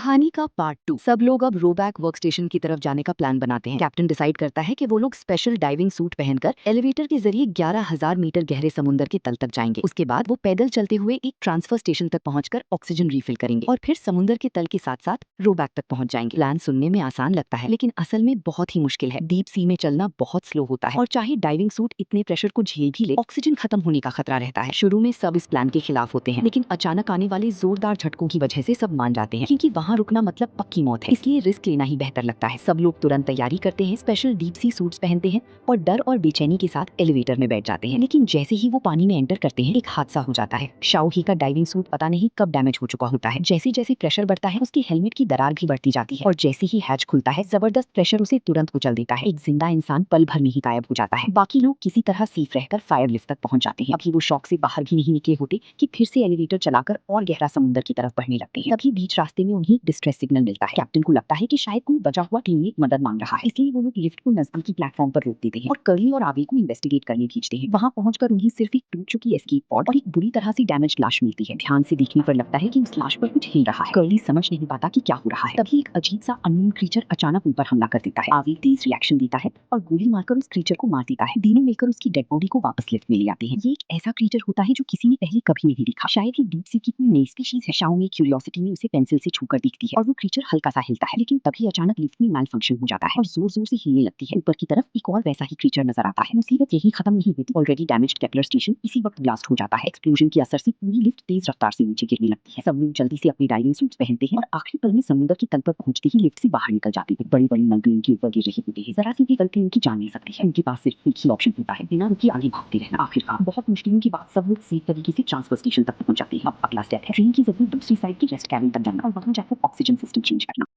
कहानी का पार्ट 2। सब लोग अब रोबैक वर्क स्टेशन की तरफ जाने का प्लान बनाते हैं। कैप्टन डिसाइड करता है कि वो लोग स्पेशल डाइविंग सूट पहनकर एलिवेटर के जरिए 11,000 मीटर गहरे समुद्र के तल तक जाएंगे। उसके बाद वो पैदल चलते हुए एक ट्रांसफर स्टेशन तक पहुंचकर ऑक्सीजन रिफिल करेंगे और फिर समुद्र के तल के साथ साथ रोबैक तक पहुंच जाएंगे। प्लान सुनने में आसान लगता है, लेकिन असल में बहुत ही मुश्किल है। डीप सी में चलना बहुत स्लो होता है और चाहे डाइविंग सूट इतने प्रेशर को झेल भी ले, ऑक्सीजन खत्म होने का खतरा रहता है। शुरू में सब इस प्लान के खिलाफ होते हैं, लेकिन अचानक आने वाले जोरदार झटकों की वजह से सब मान जाते हैं, क्योंकि वहाँ रुकना मतलब पक्की मौत है। इसलिए रिस्क लेना ही बेहतर लगता है। सब लोग तुरंत तैयारी करते हैं, स्पेशल डीप सी सूट्स पहनते हैं और डर और बेचैनी के साथ एलिवेटर में बैठ जाते हैं। लेकिन जैसे ही वो पानी में एंटर करते हैं, एक हादसा हो जाता है। शाओ ही का डाइविंग सूट पता नहीं कब डैमेज हो चुका होता है। जैसे जैसे प्रेशर बढ़ता है, उसकी हेलमेट की दरार भी बढ़ती जाती है और जैसे ही हैच खुलता है, जबरदस्त प्रेशर उसे तुरंत कुचल देता है। एक जिंदा इंसान पल भर में ही गायब हो जाता है। बाकी लोग किसी तरह सेफ रहकर फायर लिफ्ट तक पहुंच जाते हैं। अभी वो शॉक से बाहर भी नहीं निकले होते कि फिर से एलिवेटर चलाकर और गहरा समुद्र की तरफ बढ़ने लगते हैं। तभी बीच रास्ते में उन्हें डिस्ट्रेस सिग्नल मिलता है। कैप्टन को लगता है कि शायद कोई बचा हुआ टीममेट मदद मांग रहा है, इसलिए वो लोग लिफ्ट को नजदीकी प्लेटफॉर्म पर रोक देते हैं और कर्ली और आवी को इन्वेस्टिगेट करने खींचते हैं। वहां पहुंचकर उन्हें सिर्फ एक टूट चुकी एस्केप पॉड और एक बुरी तरह से डैमेज लाश मिलती है। ध्यान से देखने पर लगता है कि उस लाश पर कुछ हिल रहा है। कर्ली समझ नहीं पाता कि क्या हो रहा है। तभी एक अजीब सा अननोन क्रीचर अचानक उन पर हमला कर देता है। आवी तेज रिएक्शन देता है और गोली मारकर उस क्रीचर को मार देता है। तीनों मिलकर उसकी डेड बॉडी को वापस लिफ्ट में ले आते हैं। ये एक ऐसा क्रीचर होता है जो किसी ने पहले कभी नहीं देखा। शायद ही डीप सी की कोई नई स्पीशीज है। शाओ में क्यूरियोसिटी में उसे पेंसिल से छूकर देखती है और वो क्रीचर हल्का सा हिलता है, लेकिन तभी अचानक लिफ्ट में मैल फंक्शन हो जाता है और जोर जोर से हिलने लगती है। ऊपर की तरफ एक और वैसा ही क्रीचर नजर आता है। मुसीबत यही खत्म नहीं होती। ऑलरेडी डैमेज्ड केपलर स्टेशन इसी वक्त ब्लास्ट हो जाता है। एक्सप्लोजन के असर से पूरी लिफ्ट तेज रफ्तार से नीचे गिरने लगती है। सब लोग जल्दी से अपनी डाइविंग सूट्स पहनते हैं और आखिरी पल में समुद्र के तल पर पहुंचते ही लिफ्ट से बाहर निकल जाते हैं। बड़ी बड़ी नलकी उनके ऊपर गिर रही होती है। जरा सी भी गलती उनकी जान ले सकती है। उनके पास सिर्फ एक ही ऑप्शन होता है, बिना रुके आगे भागते रहना। आखिरकार बहुत मुश्किलों के बाद सब लोग सेफ तरीके से ट्रांसफर स्टेशन तक पहुंच जाते हैं। अब अगला स्टेप है ट्रेन की जरूर दूसरी साइड की रेस्ट कैबिन तक जाना और वहां जाकर ऑक्सीजन सिस्टम चेंज करना।